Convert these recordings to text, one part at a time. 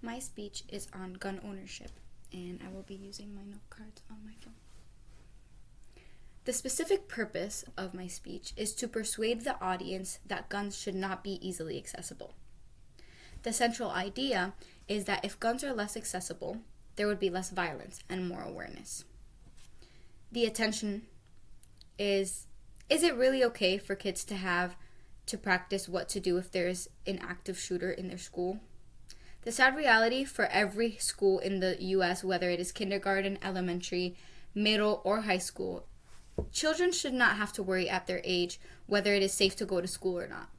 My speech is on gun ownership, and I will be using my note cards on my phone. The specific purpose of my speech is to persuade the audience that guns should not be easily accessible. The central idea is that if guns are less accessible, there would be less violence and more awareness. The attention is it really okay for kids to practice what to do if there's an active shooter in their school? The sad reality for every school in the U.S., whether it is kindergarten, elementary, middle, or high school, children should not have to worry at their age whether it is safe to go to school or not.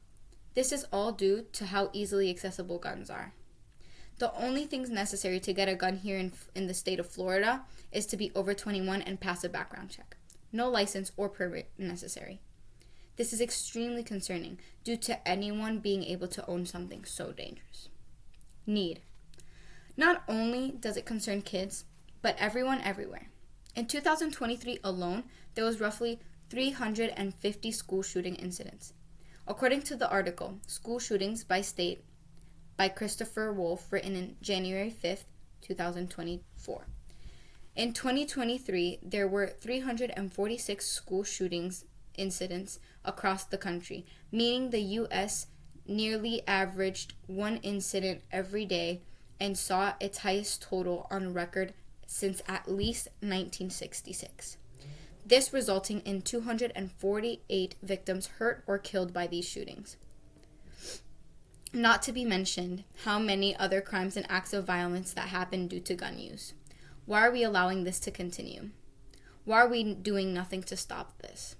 This is all due to how easily accessible guns are. The only things necessary to get a gun here in the state of Florida is to be over 21 and pass a background check. No license or permit necessary. This is extremely concerning due to anyone being able to own something so dangerous. Need. Not only does it concern kids, but everyone everywhere. In 2023 alone, there was roughly 350 school shooting incidents. According to the article, School Shootings by State, by Christopher Wolf, written in January 5th, 2024. In 2023, there were 346 school shootings incidents across the country, meaning the U.S. nearly averaged one incident every day and saw its highest total on record since at least 1966. This resulting in 248 victims hurt or killed by these shootings. Not to be mentioned how many other crimes and acts of violence that happen due to gun use. Why are we allowing this to continue? Why are we doing nothing to stop this?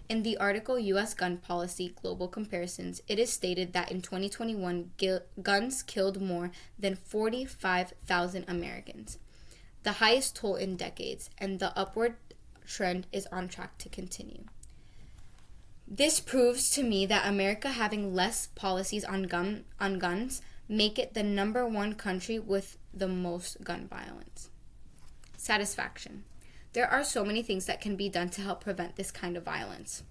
In the article U.S. Gun Policy Global Comparisons, it is stated that in 2021, guns killed more than 45,000 Americans, the highest toll in decades, and the upward trend is on track to continue. This proves to me that America having less policies on guns make it the number one country with the most gun violence. Satisfaction. There are so many things that can be done to help prevent this kind of violence.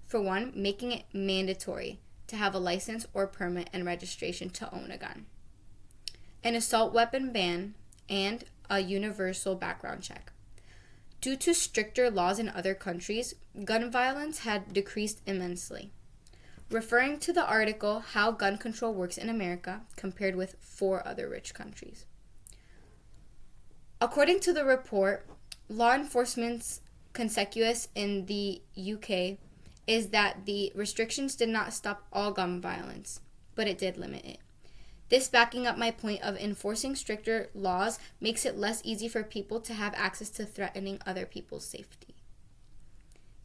For one, making it mandatory to have a license or permit and registration to own a gun. An assault weapon ban and a universal background check. Due to stricter laws in other countries, gun violence had decreased immensely. Referring to the article, How Gun Control Works in America compared with 4 other rich countries. According to the report, law enforcement's consensus in the UK is that the restrictions did not stop all gun violence, but it did limit it. This backing up my point of enforcing stricter laws makes it less easy for people to have access to threatening other people's safety.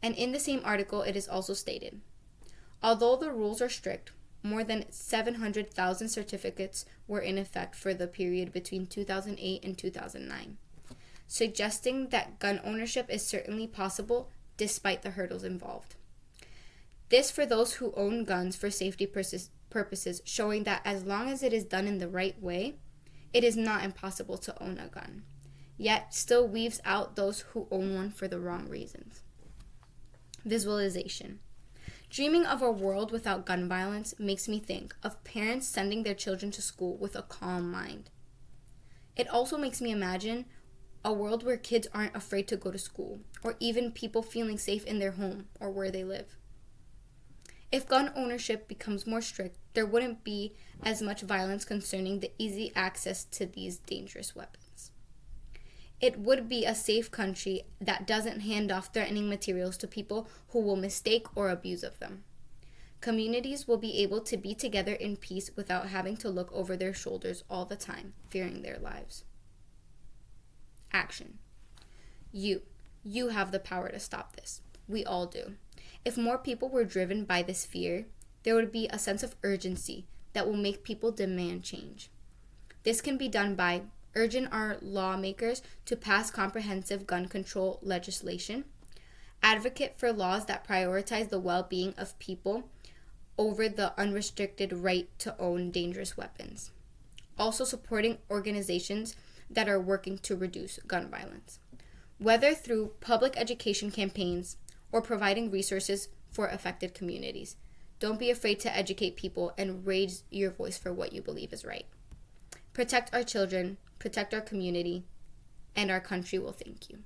And in the same article, it is also stated, although the rules are strict, more than 700,000 certificates were in effect for the period between 2008 and 2009, suggesting that gun ownership is certainly possible despite the hurdles involved. This for those who own guns for safety purposes, showing that as long as it is done in the right way, it is not impossible to own a gun, yet still weaves out those who own one for the wrong reasons. Visualization. Dreaming of a world without gun violence makes me think of parents sending their children to school with a calm mind. It also makes me imagine a world where kids aren't afraid to go to school, or even people feeling safe in their home or where they live. If gun ownership becomes more strict, there wouldn't be as much violence concerning the easy access to these dangerous weapons. It would be a safe country that doesn't hand off threatening materials to people who will mistake or abuse of them. Communities will be able to be together in peace without having to look over their shoulders all the time, fearing their lives. Action. You have the power to stop this. We all do. If more people were driven by this fear, there would be a sense of urgency that will make people demand change. This can be done by urging our lawmakers to pass comprehensive gun control legislation, advocate for laws that prioritize the well-being of people over the unrestricted right to own dangerous weapons. Also supporting organizations that are working to reduce gun violence, whether through public education campaigns or providing resources for affected communities. Don't be afraid to educate people and raise your voice for what you believe is right. Protect our children, protect our community, and our country will thank you.